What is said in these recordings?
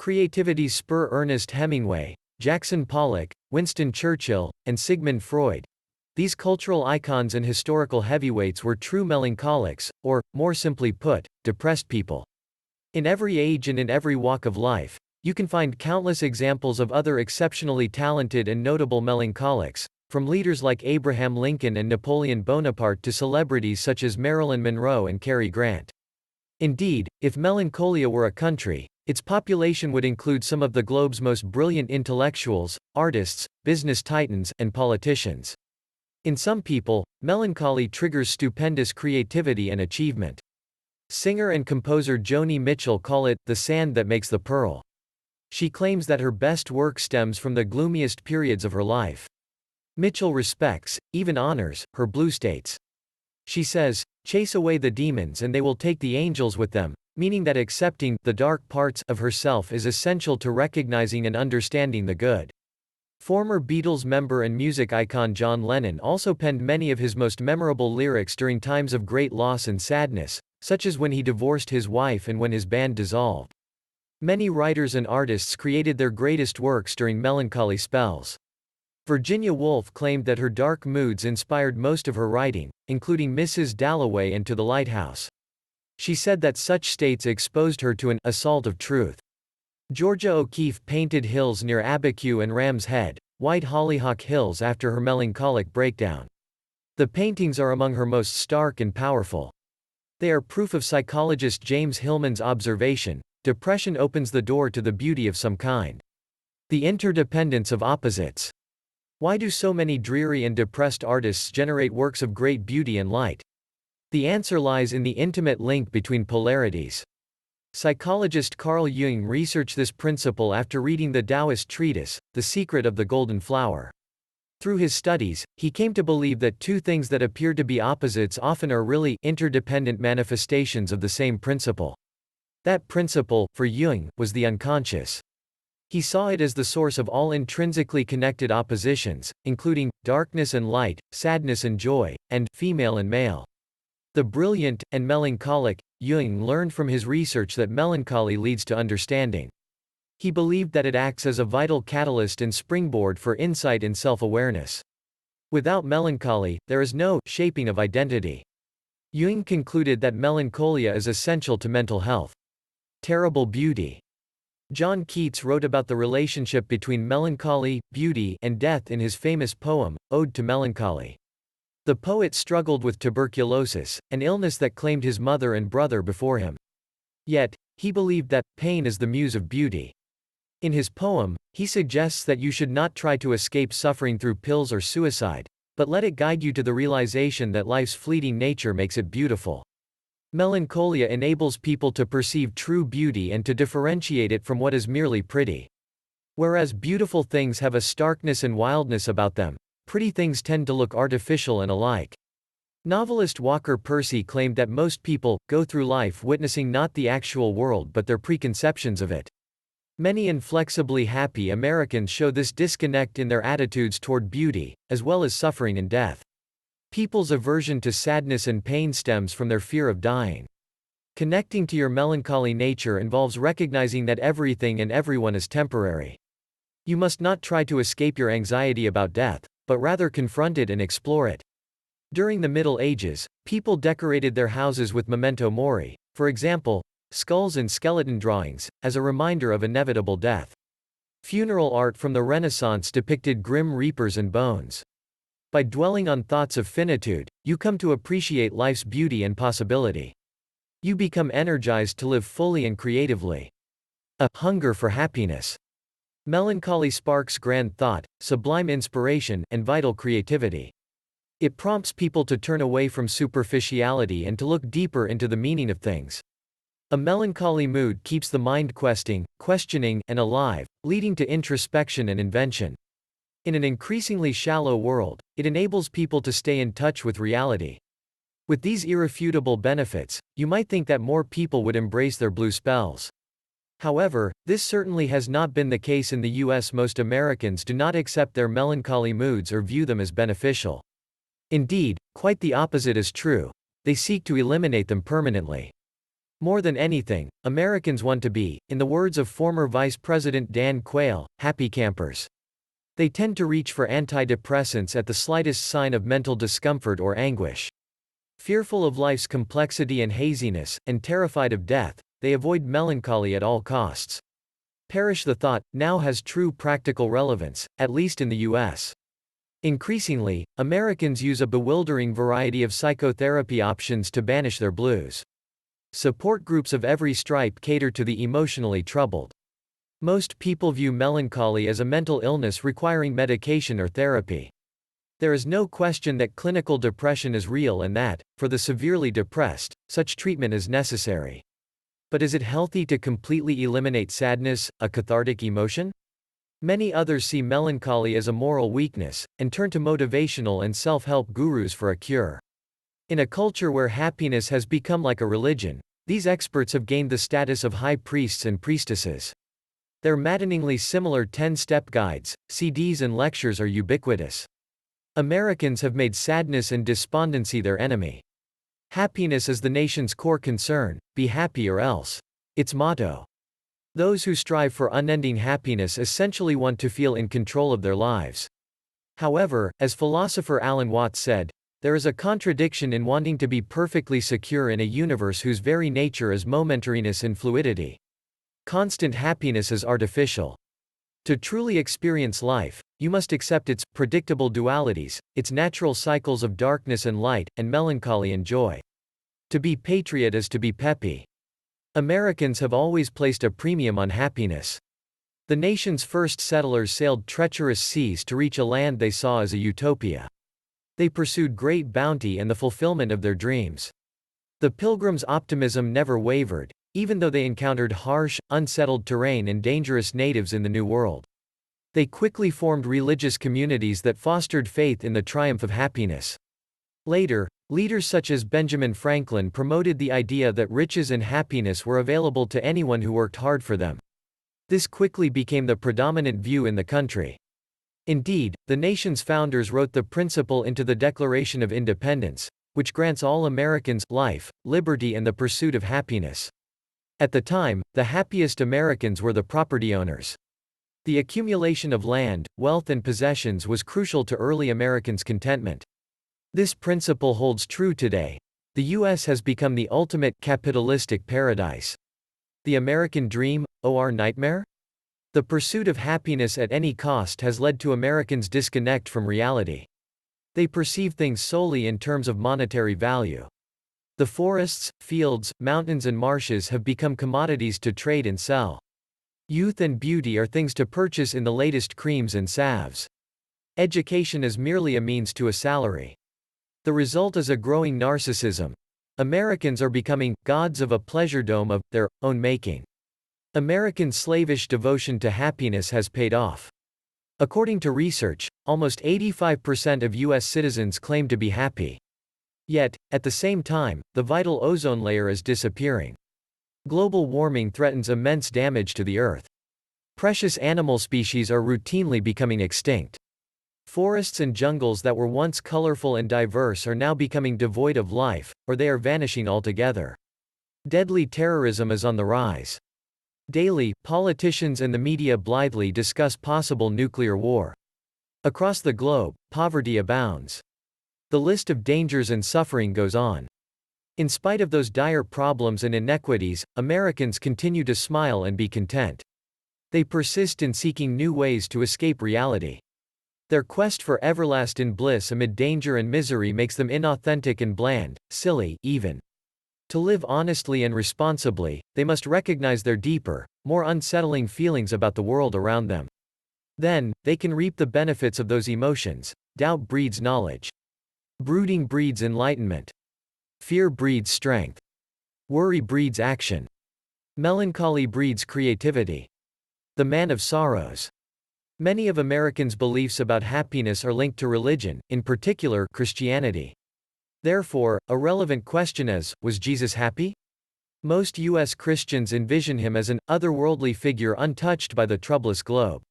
Creativity's spur Ernest Hemingway, Jackson Pollock, Winston Churchill, and Sigmund Freud. These cultural icons and historical heavyweights were true melancholics, or, more simply put, depressed people. In every age and in every walk of life, you can find countless examples of other exceptionally talented and notable melancholics, from leaders like Abraham Lincoln and Napoleon Bonaparte to celebrities such as Marilyn Monroe and Cary Grant. Indeed, if Melancholia were a country, its population would include some of the globe's most brilliant intellectuals, artists, business titans, and politicians. In some people, melancholy triggers stupendous creativity and achievement. Singer and composer Joni Mitchell call it the sand that makes the pearl. She claims that her best work stems from the gloomiest periods of her life. Mitchell respects, even honors, her blue states. She says, "Chase away the demons and they will take the angels with them," meaning that accepting the dark parts of herself is essential to recognizing and understanding the good. Former Beatles member and music icon John Lennon also penned many of his most memorable lyrics during times of great loss and sadness, such as when he divorced his wife and when his band dissolved. Many writers and artists created their greatest works during melancholy spells. Virginia Woolf claimed that her dark moods inspired most of her writing, including Mrs. Dalloway and To the Lighthouse. She said that such states exposed her to an assault of truth. Georgia O'Keeffe painted hills near Abiquiu and Ram's Head, White Hollyhock Hills after her melancholic breakdown. The paintings are among her most stark and powerful. They are proof of psychologist James Hillman's observation: depression opens the door to the beauty of some kind. The interdependence of opposites. Why do so many dreary and depressed artists generate works of great beauty and light? The answer lies in the intimate link between polarities. Psychologist Carl Jung researched this principle after reading the Taoist treatise, The Secret of the Golden Flower. Through his studies, he came to believe that two things that appear to be opposites often are really interdependent manifestations of the same principle. That principle, for Jung, was the unconscious. He saw it as the source of all intrinsically connected oppositions, including darkness and light, sadness and joy, and female and male. The brilliant and melancholic Jung learned from his research that melancholy leads to understanding. He believed that it acts as a vital catalyst and springboard for insight and self-awareness. Without melancholy, there is no shaping of identity. Jung concluded that melancholia is essential to mental health. Terrible beauty. John Keats wrote about the relationship between melancholy, beauty, and death in his famous poem, Ode to Melancholy. The poet struggled with tuberculosis, an illness that claimed his mother and brother before him. Yet, he believed that pain is the muse of beauty. In his poem, he suggests that you should not try to escape suffering through pills or suicide, but let it guide you to the realization that life's fleeting nature makes it beautiful. Melancholia enables people to perceive true beauty and to differentiate it from what is merely pretty. Whereas beautiful things have a starkness and wildness about them, pretty things tend to look artificial and alike. Novelist Walker Percy claimed that most people go through life witnessing not the actual world but their preconceptions of it. Many inflexibly happy Americans show this disconnect in their attitudes toward beauty, as well as suffering and death. People's aversion to sadness and pain stems from their fear of dying. Connecting to your melancholy nature involves recognizing that everything and everyone is temporary. You must not try to escape your anxiety about death, but rather confront it and explore it. During the Middle Ages, people decorated their houses with memento mori, for example, skulls and skeleton drawings, as a reminder of inevitable death. Funeral art from the Renaissance depicted grim reapers and bones. By dwelling on thoughts of finitude, you come to appreciate life's beauty and possibility. You become energized to live fully and creatively. A hunger for happiness. Melancholy sparks grand thought, sublime inspiration, and vital creativity. It prompts people to turn away from superficiality and to look deeper into the meaning of things. A melancholy mood keeps the mind questioning, and alive, leading to introspection and invention. In an increasingly shallow world, it enables people to stay in touch with reality. With these irrefutable benefits, you might think that more people would embrace their blue spells. However, this certainly has not been the case in the US. Most Americans do not accept their melancholy moods or view them as beneficial. Indeed, quite the opposite is true. They seek to eliminate them permanently. More than anything, Americans want to be, in the words of former Vice President Dan Quayle, happy campers. They tend to reach for antidepressants at the slightest sign of mental discomfort or anguish. Fearful of life's complexity and haziness, and terrified of death, they avoid melancholy at all costs. Perish the thought, now has true practical relevance, at least in the US. Increasingly, Americans use a bewildering variety of psychotherapy options to banish their blues. Support groups of every stripe cater to the emotionally troubled. Most people view melancholy as a mental illness requiring medication or therapy. There is no question that clinical depression is real and that, for the severely depressed, such treatment is necessary. But is it healthy to completely eliminate sadness, a cathartic emotion? Many others see melancholy as a moral weakness, and turn to motivational and self-help gurus for a cure. In a culture where happiness has become like a religion, these experts have gained the status of high priests and priestesses. Their maddeningly similar 10-step guides, CDs and lectures are ubiquitous. Americans have made sadness and despondency their enemy. Happiness is the nation's core concern, be happy or else. Its motto. Those who strive for unending happiness essentially want to feel in control of their lives. However, as philosopher Alan Watts said, there is a contradiction in wanting to be perfectly secure in a universe whose very nature is momentariness and fluidity. Constant happiness is artificial. To truly experience life, you must accept its predictable dualities, its natural cycles of darkness and light, and melancholy and joy. To be patriot is to be peppy. Americans have always placed a premium on happiness. The nation's first settlers sailed treacherous seas to reach a land they saw as a utopia. They pursued great bounty and the fulfillment of their dreams. The Pilgrims' optimism never wavered, even though they encountered harsh, unsettled terrain and dangerous natives in the New World. They quickly formed religious communities that fostered faith in the triumph of happiness. Later, leaders such as Benjamin Franklin promoted the idea that riches and happiness were available to anyone who worked hard for them. This quickly became the predominant view in the country. Indeed, the nation's founders wrote the principle into the Declaration of Independence, which grants all Americans life, liberty and the pursuit of happiness. At the time, the happiest Americans were the property owners. The accumulation of land, wealth and possessions was crucial to early Americans' contentment. This principle holds true today. The U.S. has become the ultimate capitalistic paradise. The American dream, or nightmare? The pursuit of happiness at any cost has led to Americans' disconnect from reality. They perceive things solely in terms of monetary value. The forests, fields, mountains and marshes have become commodities to trade and sell. Youth and beauty are things to purchase in the latest creams and salves. Education is merely a means to a salary. The result is a growing narcissism. Americans are becoming gods of a pleasure dome of their own making. American slavish devotion to happiness has paid off. According to research, almost 85% of U.S. citizens claim to be happy. Yet, at the same time, the vital ozone layer is disappearing. Global warming threatens immense damage to the Earth. Precious animal species are routinely becoming extinct. Forests and jungles that were once colorful and diverse are now becoming devoid of life, or they are vanishing altogether. Deadly terrorism is on the rise. Daily, politicians and the media blithely discuss possible nuclear war. Across the globe, poverty abounds. The list of dangers and suffering goes on. In spite of those dire problems and inequities, Americans continue to smile and be content. They persist in seeking new ways to escape reality. Their quest for everlasting bliss amid danger and misery makes them inauthentic and bland, silly, even. To live honestly and responsibly, they must recognize their deeper, more unsettling feelings about the world around them. Then, they can reap the benefits of those emotions. Doubt breeds knowledge. Brooding breeds enlightenment. Fear breeds strength. Worry breeds action. Melancholy breeds creativity. The man of sorrows. Many of Americans' beliefs about happiness are linked to religion, in particular, Christianity. Therefore, a relevant question is, was Jesus happy? Most U.S. Christians envision him as an otherworldly figure untouched by the troublous globe.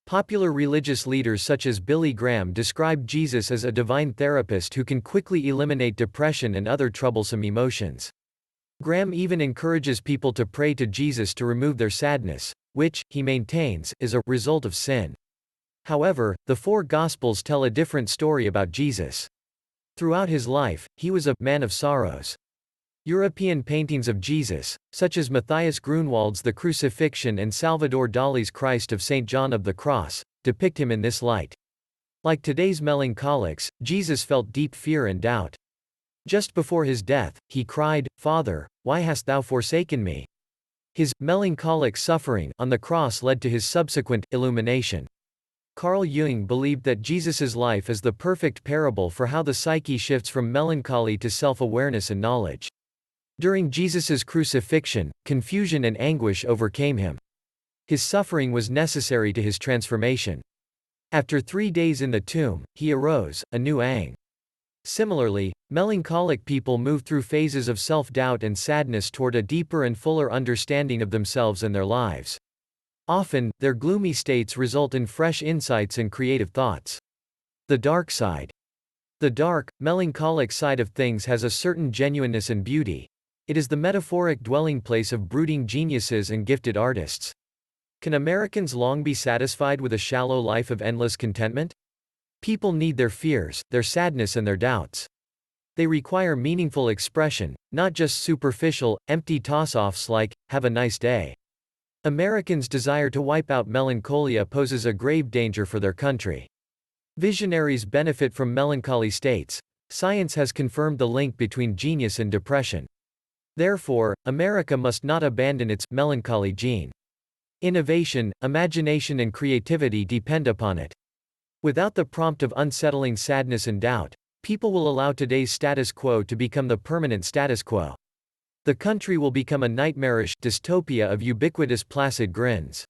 Popular religious leaders such as Billy Graham describe Jesus as a divine therapist who can quickly eliminate depression and other troublesome emotions. Graham even encourages people to pray to Jesus to remove their sadness, which, he maintains, is a result of sin. However, the four Gospels tell a different story about Jesus. Throughout his life, he was a man of sorrows. European paintings of Jesus, such as Matthias Grunewald's The Crucifixion and Salvador Dali's Christ of St. John of the Cross, depict him in this light. Like today's melancholics, Jesus felt deep fear and doubt. Just before his death, he cried, "Father, why hast thou forsaken me?" His melancholic suffering on the cross led to his subsequent illumination. Carl Jung believed that Jesus's life is the perfect parable for how the psyche shifts from melancholy to self-awareness and knowledge. During Jesus's crucifixion, confusion and anguish overcame him. His suffering was necessary to his transformation. After 3 days in the tomb, he arose, a new Aang. Similarly, melancholic people move through phases of self-doubt and sadness toward a deeper and fuller understanding of themselves and their lives. Often, their gloomy states result in fresh insights and creative thoughts. The dark side. The dark, melancholic side of things has a certain genuineness and beauty. It is the metaphoric dwelling place of brooding geniuses and gifted artists. Can Americans long be satisfied with a shallow life of endless contentment? People need their fears, their sadness and their doubts. They require meaningful expression, not just superficial, empty toss-offs like, "Have a nice day." Americans' desire to wipe out melancholia poses a grave danger for their country. Visionaries benefit from melancholy states. Science has confirmed the link between genius and depression. Therefore, America must not abandon its melancholy gene. Innovation, imagination and creativity depend upon it. Without the prompt of unsettling sadness and doubt, people will allow today's status quo to become the permanent status quo. The country will become a nightmarish dystopia of ubiquitous placid grins.